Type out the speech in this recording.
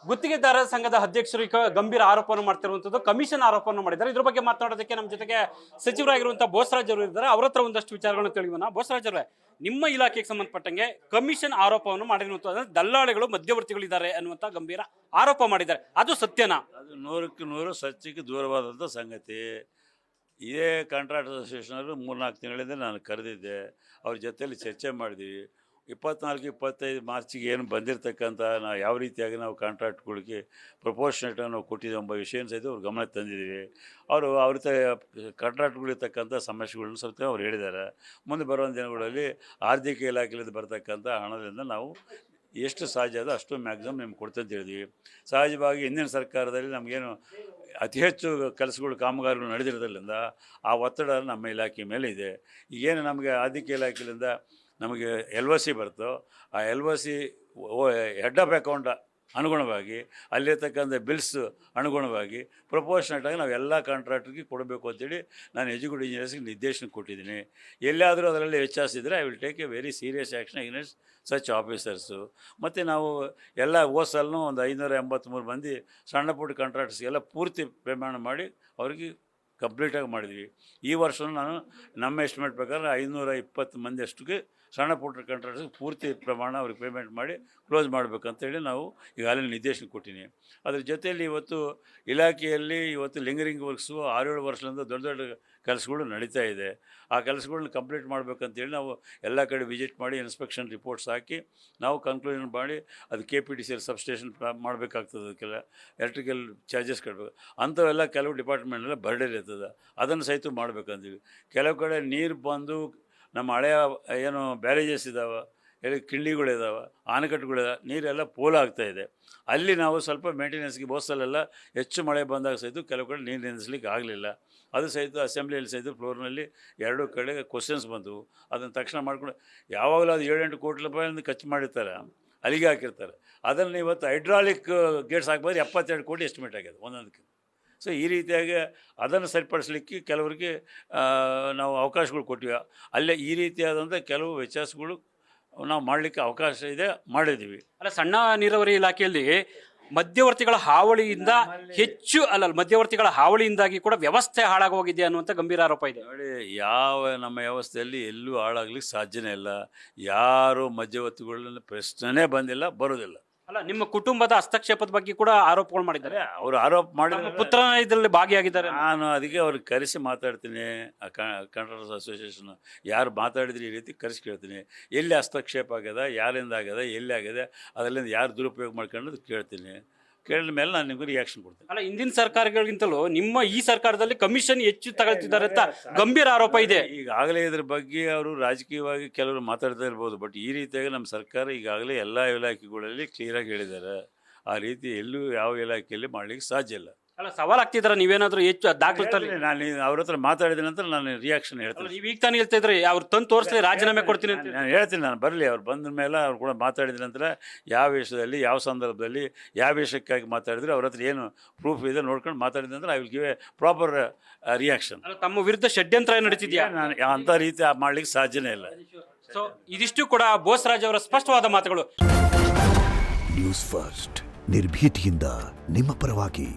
ಗುತ್ತಿಗೆದಾರ ಸಂಘದ ಅಧ್ಯಕ್ಷರು ಗಂಭೀರ ಆರೋಪವನ್ನು ಮಾಡ್ತಿರುವಂತದ್ದು, ಕಮಿಷನ್ ಆರೋಪವನ್ನು ಮಾಡಿದ್ದಾರೆ. ಇದ್ರ ಬಗ್ಗೆ ಮಾತನಾಡೋದಕ್ಕೆ ನಮ್ಮ ಜೊತೆಗೆ ಸಚಿವರಾಗಿರುವಂತಹ ಬೋಸರಾಜ್ ಅವರು ಇದ್ದಾರೆ. ಅವರ ಹತ್ರ ಒಂದಷ್ಟು ವಿಚಾರಗಳನ್ನು ತಿಳಿಯೋಣ. ಬೋಸರಾಜ್ ಅವರೇ, ನಿಮ್ಮ ಇಲಾಖೆಗೆ ಸಂಬಂಧಪಟ್ಟಂಗೆ ಕಮಿಷನ್ ಆರೋಪವನ್ನು ಮಾಡಿರುವಂತಹ ದಲ್ಲಾಳಿಗಳು ಮಧ್ಯವರ್ತಿಗಳಿದ್ದಾರೆ ಅನ್ನುವಂತ ಗಂಭೀರ ಆರೋಪ ಮಾಡಿದ್ದಾರೆ. ಅದು ಸತ್ಯನಾ? ಅದು 100% ಸತ್ಯಕ್ಕೆ ದೂರವಾದಂಥ ಸಂಗತಿ. ಇದೇ ಕಾಂಟ್ರಾಕ್ಟ್ ಅಸೋಸಿಯೇಷನವರು 3-4 ತಿಂಗಳಿಂದ ನಾನು ಕರೆದಿದ್ದೆ. ಅವ್ರ ಜೊತೆಯಲ್ಲಿ ಚರ್ಚೆ ಮಾಡಿದ್ವಿ. 24-25 ಮಾರ್ಚಿಗೆ ಏನು ಬಂದಿರತಕ್ಕಂಥ ನಾವು ಯಾವ ರೀತಿಯಾಗಿ ನಾವು ಕಾಂಟ್ರಾಕ್ಟ್ಗಳಿಗೆ ಪ್ರಪೋರ್ಷನೇಟಾಗಿ ನಾವು ಕೊಟ್ಟಿದ್ದೀವಿ ಎಂಬ ವಿಷಯನ ಸಹಿತ ಅವ್ರ ಗಮನಕ್ಕೆ ತಂದಿದ್ದೀವಿ. ಅವ್ರ ಕಾಂಟ್ರಾಕ್ಟ್ಗಳಿರ್ತಕ್ಕಂಥ ಸಮಸ್ಯೆಗಳನ್ನ ಸ್ವಲ್ಪ ಅವ್ರು ಹೇಳಿದ್ದಾರೆ. ಮುಂದೆ ಬರುವಂಥ ದಿನಗಳಲ್ಲಿ ಆರ್ಥಿಕ ಇಲಾಖೆಯಿಂದ ಬರ್ತಕ್ಕಂಥ ಹಣದಿಂದ ನಾವು ಎಷ್ಟು ಸಾಧ್ಯ ಅದೋ ಅಷ್ಟು ಮ್ಯಾಕ್ಸಿಮಮ್ ನಿಮ್ಗೆ ಕೊಡ್ತಂತ ಹೇಳಿದ್ವಿ. ಸಹಜವಾಗಿ ಹಿಂದಿನ ಸರ್ಕಾರದಲ್ಲಿ ನಮಗೇನು ಅತಿ ಹೆಚ್ಚು ಕೆಲಸಗಳು ಕಾಮಗಾರಿಗಳು ನಡೆದಿರೋದ್ರಿಂದ ಆ ಒತ್ತಡ ನಮ್ಮ ಇಲಾಖೆ ಮೇಲೆ ಇದೆ. ಈಗೇನು ನಮಗೆ ಆರ್ಥಿಕ ಇಲಾಖೆಯಿಂದ ನಮಗೆ LOC ಬರ್ತೋ, ಆ LOC ಹೆಡ್ ಆಫ್ ಅಕೌಂಟ್ ಅನುಗುಣವಾಗಿ ಅಲ್ಲಿರ್ತಕ್ಕಂಥ ಬಿಲ್ಸ್ ಅನುಗುಣವಾಗಿ ಪ್ರಪೋರ್ಷನೇಟಾಗಿ ನಾವು ಎಲ್ಲ ಕಾಂಟ್ರಾಕ್ಟ್ರಿಗೆ ಕೊಡಬೇಕು ಅಂತೇಳಿ ನಾನು ಎಕ್ಸಿಕ್ಯೂಟಿವ್ ಇಂಜಿನಿಯರ್ಸ್ಗೆ ನಿರ್ದೇಶನ ಕೊಟ್ಟಿದ್ದೀನಿ. ಎಲ್ಲಾದರೂ ಅದರಲ್ಲಿ ವ್ಯತ್ಯಾಸ ಇದ್ದರೆ I will take A very serious action against such officers. ಮತ್ತು ನಾವು ಎಲ್ಲ ಓಸಲ್ನೂ ಒಂದು 583 ಮಂದಿ ಸಣ್ಣ ಪುಟ್ಟ ಕಾಂಟ್ರಾಕ್ಟ್ಸ್ಗೆಲ್ಲ ಪೂರ್ತಿ ಪೇಮೆಂಟ್ ಮಾಡಿ ಅವ್ರಿಗೆ ಕಂಪ್ಲೀಟಾಗಿ ಮಾಡಿದ್ವಿ. ಈ ವರ್ಷವೂ ನಾನು ನಮ್ಮ ಎಸ್ಟಿಮೇಟ್ ಪ್ರಕಾರ 520 ಮಂದಿ ಅಷ್ಟಿಗೆ ಸಣ್ಣ ಪುಟ್ಟ ಕಾಂಟ್ರಾಕ್ಟ್ಸ್ಗೆ ಪೂರ್ತಿ ಪ್ರಮಾಣ ಅವ್ರಿಗೆ ಪೇಮೆಂಟ್ ಮಾಡಿ ಕ್ಲೋಸ್ ಮಾಡಬೇಕಂತೇಳಿ ನಾವು ಈಗಾಗಲೇ ನಿರ್ದೇಶನ ಕೊಟ್ಟಿನಿ. ಅದ್ರ ಜೊತೆಯಲ್ಲಿ ಇವತ್ತು ಇಲಾಖೆಯಲ್ಲಿ ಲಿಂಗರಿಂಗ್ ವರ್ಕ್ಸು 6-7 ವರ್ಷದಿಂದ ದೊಡ್ಡ ದೊಡ್ಡ ಕೆಲಸಗಳು ನಡೀತಾ ಇದೆ. ಆ ಕೆಲಸಗಳನ್ನ ಕಂಪ್ಲೀಟ್ ಮಾಡಬೇಕಂತೇಳಿ ನಾವು ಎಲ್ಲ ಕಡೆ ವಿಸಿಟ್ ಮಾಡಿ ಇನ್ಸ್ಪೆಕ್ಷನ್ ರಿಪೋರ್ಟ್ಸ್ ಹಾಕಿ ನಾವು ಕನ್ಕ್ಲೂಷನ್ ಮಾಡಿ ಅದು KPTCL ಸಬ್ಸ್ಟೇಷನ್ ಮಾಡಬೇಕಾಗ್ತದೆ. ಅದಕ್ಕೆಲ್ಲ ಎಲೆಕ್ಟ್ರಿಕಲ್ ಚಾರ್ಜಸ್ ಕಟ್ಟಬೇಕು. ಅಂಥವೆಲ್ಲ ಕೆಲವು ಡಿಪಾರ್ಟ್ಮೆಂಟೆಲ್ಲ ಬರ್ಡೇಲಿ ಇರ್ತದೆ, ಅದನ್ನು ಸಹಿತ ಮಾಡಬೇಕಂತೀವಿ. ಕೆಲವು ಕಡೆ ನೀರು ಬಂದು ನಮ್ಮ ಹಳೆಯ ಏನು ಬ್ಯಾರೇಜಸ್ ಇದ್ದಾವೆ, ಕಿಂಡಿಗಳಿದ್ದಾವೆ, ಆಣೆಕಟ್ಟುಗಳಿದ್ದಾವೆ, ನೀರೆಲ್ಲ ಪೋಲಾಗ್ತಾಯಿದೆ. ಅಲ್ಲಿ ನಾವು ಸ್ವಲ್ಪ ಮೇಂಟೆನೆನ್ಸ್ಗೆ ಬೋಸಲೆಲ್ಲ ಹೆಚ್ಚು ಮಳೆ ಬಂದಾಗ ಸಹಿತ ಕೆಲವು ಕಡೆ ನೀರು ನಿಲ್ಲಿಸ್ಲಿಕ್ಕೆ ಆಗಲಿಲ್ಲ. ಅದು ಸಹಿತ ಅಸೆಂಬ್ಲಿಯಲ್ಲಿ ಸಹಿತ ಫ್ಲೋರ್ನಲ್ಲಿ 2 ಕಡೆ ಕ್ವಶನ್ಸ್ ಬಂದವು. ಅದನ್ನು ತಕ್ಷಣ ಮಾಡ್ಕೊಂಡು ಯಾವಾಗಲೂ ಅದು 7-8 ಕೋಟಿ ರೂಪಾಯಿಂದ ಖರ್ಚು ಮಾಡಿರ್ತಾರೆ, ಅಲ್ಲಿಗೆ ಹಾಕಿರ್ತಾರೆ. ಅದನ್ನು ಇವತ್ತು ಹೈಡ್ರಾಲಿಕ್ ಗೇಟ್ಸ್ ಹಾಕ್ಬೋದು 72 ಕೋಟಿ ಎಸ್ಟಿಮೇಟ್ ಆಗಿದೆ ಒಂದೊಂದಕ್ಕೆ. ಸೊ ಈ ರೀತಿಯಾಗಿ ಅದನ್ನು ಸರಿಪಡಿಸ್ಲಿಕ್ಕೆ ಕೆಲವರಿಗೆ ನಾವು ಅವಕಾಶಗಳು ಕೊಟ್ಟಿವಿ. ಅಲ್ಲೇ ಈ ರೀತಿಯಾದಂಥ ಕೆಲವು ವ್ಯತ್ಯಾಸಗಳು ನಾವು ಮಾಡಲಿಕ್ಕೆ ಅವಕಾಶ ಇದೆ, ಮಾಡಿದ್ದೀವಿ. ಅಲ್ಲ, ಸಣ್ಣ ನೀರಾವರಿ ಇಲಾಖೆಯಲ್ಲಿ ಮಧ್ಯವರ್ತಿಗಳ ಹಾವಳಿಯಿಂದ ಮಧ್ಯವರ್ತಿಗಳ ಹಾವಳಿಯಿಂದಾಗಿ ಕೂಡ ವ್ಯವಸ್ಥೆ ಹಾಳಾಗೋಗಿದೆ ಅನ್ನುವಂಥ ಗಂಭೀರ ಆರೋಪ ಇದೆ. ನೋಡಿ, ನಮ್ಮ ವ್ಯವಸ್ಥೆಯಲ್ಲಿ ಎಲ್ಲೂ ಹಾಳಾಗ್ಲಿಕ್ಕೆ ಸಾಧ್ಯನೇ ಇಲ್ಲ. ಯಾರು ಮಧ್ಯವರ್ತಿಗಳನ್ನ ಪ್ರಶ್ನೆ ಬಂದಿಲ್ಲ, ಬರೋದಿಲ್ಲ. ಅಲ್ಲ, ನಿಮ್ಮ ಕುಟುಂಬದ ಹಸ್ತಕ್ಷೇಪದ ಬಗ್ಗೆ ಕೂಡ ಆರೋಪಗಳು ಮಾಡಿದ್ದಾರೆ. ಅವರು ಆರೋಪ ಮಾಡಿದ ಪುತ್ರ ಇದರಲ್ಲಿ ಭಾಗಿಯಾಗಿದ್ದಾರೆ. ನಾನು ಅದಕ್ಕೆ ಅವ್ರಿಗೆ ಕರೆಸಿ ಮಾತಾಡ್ತೀನಿ. ಕಾಂಟ್ರಾಕ್ಟರ್ಸ್ ಅಸೋಸಿಯೇಷನ್ ಯಾರು ಮಾತಾಡಿದ್ರಿ ಈ ರೀತಿ ಕರೆಸಿ ಕೇಳ್ತೀನಿ. ಎಲ್ಲಿ ಹಸ್ತಕ್ಷೇಪ ಆಗ್ಯದ, ಯಾರಿಂದ ಆಗ್ಯದ, ಎಲ್ಲಿ ಆಗ್ಯದ, ಅದರಿಂದ ಯಾರು ದುರುಪಯೋಗ ಮಾಡ್ಕೊಂಡು ಕೇಳ್ತೀನಿ. ಕೇಳಿದ ಮೇಲೆ ನಾನು ನಿಮ್ಗೆ ರಿಯಾಕ್ಷನ್ ಕೊಡ್ತೀನಿ. ಅಲ್ಲ, ಹಿಂದಿನ ಸರ್ಕಾರಗಳಿಗಿಂತಲೂ ನಿಮ್ಮ ಈ ಸರ್ಕಾರದಲ್ಲಿ ಕಮಿಷನ್ ಹೆಚ್ಚು ತಗೊಳ್ತಿದ್ದಾರೆ ಅಂತ ಗಂಭೀರ ಆರೋಪ ಇದೆ. ಈಗಾಗಲೇ ಇದ್ರ ಬಗ್ಗೆ ಅವರು ರಾಜಕೀಯವಾಗಿ ಕೆಲವರು ಮಾತಾಡ್ತಾ ಇರ್ಬೋದು, ಬಟ್ ಈ ರೀತಿಯಾಗಿ ನಮ್ಮ ಸರ್ಕಾರ ಈಗಾಗಲೇ ಎಲ್ಲ ಇಲಾಖೆಗಳಲ್ಲಿ ಕ್ಲಿಯರಾಗಿ ಹೇಳಿದ್ದಾರೆ. ಆ ರೀತಿ ಎಲ್ಲೂ ಯಾವ ಇಲಾಖೆಯಲ್ಲಿ ಮಾಡಲಿಕ್ಕೆ ಸಾಧ್ಯ ಇಲ್ಲ. ಅಲ್ಲ, ಸವಾಲಾಗ್ತಿದ್ದಾರೆ. ನೀವೇನಾದರೂ ಹೆಚ್ಚು ದಾಖಲೆ ನಾನು ಅವ್ರ ಹತ್ರ ಮಾತಾಡಿದ ನಂತರ ನಾನು ರಿಯಾಕ್ಷನ್ ಹೇಳ್ತೀನಿ. ನೀವು ಈಗ ತಾನು ಹೇಳ್ತಾ ಇದ್ರೆ ಅವ್ರು ತಂದು ತೋರಿಸಲಿ ರಾಜೀನಾಮೆ ಕೊಡ್ತೀನಿ ಅಂತ ನಾನು ಹೇಳ್ತೀನಿ. ನಾನು ಬರಲಿ, ಅವ್ರು ಬಂದ ಮೇಲೆ ಅವ್ರು ಕೂಡ ಮಾತಾಡಿದ ನಂತರ ಯಾವ ವಿಷಯದಲ್ಲಿ, ಯಾವ ಸಂದರ್ಭದಲ್ಲಿ, ಯಾವ ವಿಷಯಕ್ಕಾಗಿ ಮಾತಾಡಿದ್ರೆ ಅವ್ರ ಹತ್ರ ಏನು ಪ್ರೂಫ್ ಇದೆ ನೋಡ್ಕೊಂಡು ಮಾತಾಡಿದ ನಂತರ I will give A proper reaction. ತಮ್ಮ ವಿರುದ್ಧ ಷಡ್ಯಂತ್ರ ನಡೀತಿದೆಯಾ? ನಾನು ಅಂಥ ರೀತಿ ಮಾಡ್ಲಿಕ್ಕೆ ಸಾಧ್ಯನೇ ಇಲ್ಲ. ಸೊ ಇದಿಷ್ಟು ಕೂಡ ಬೋಸರಾಜ್ ಅವರ ಸ್ಪಷ್ಟವಾದ ಮಾತುಗಳು. ನ್ಯೂಸ್ ಫಸ್ಟ್, ನಿರ್ಭೀತಿಯಿಂದ ನಿಮ್ಮ ಪರವಾಗಿ.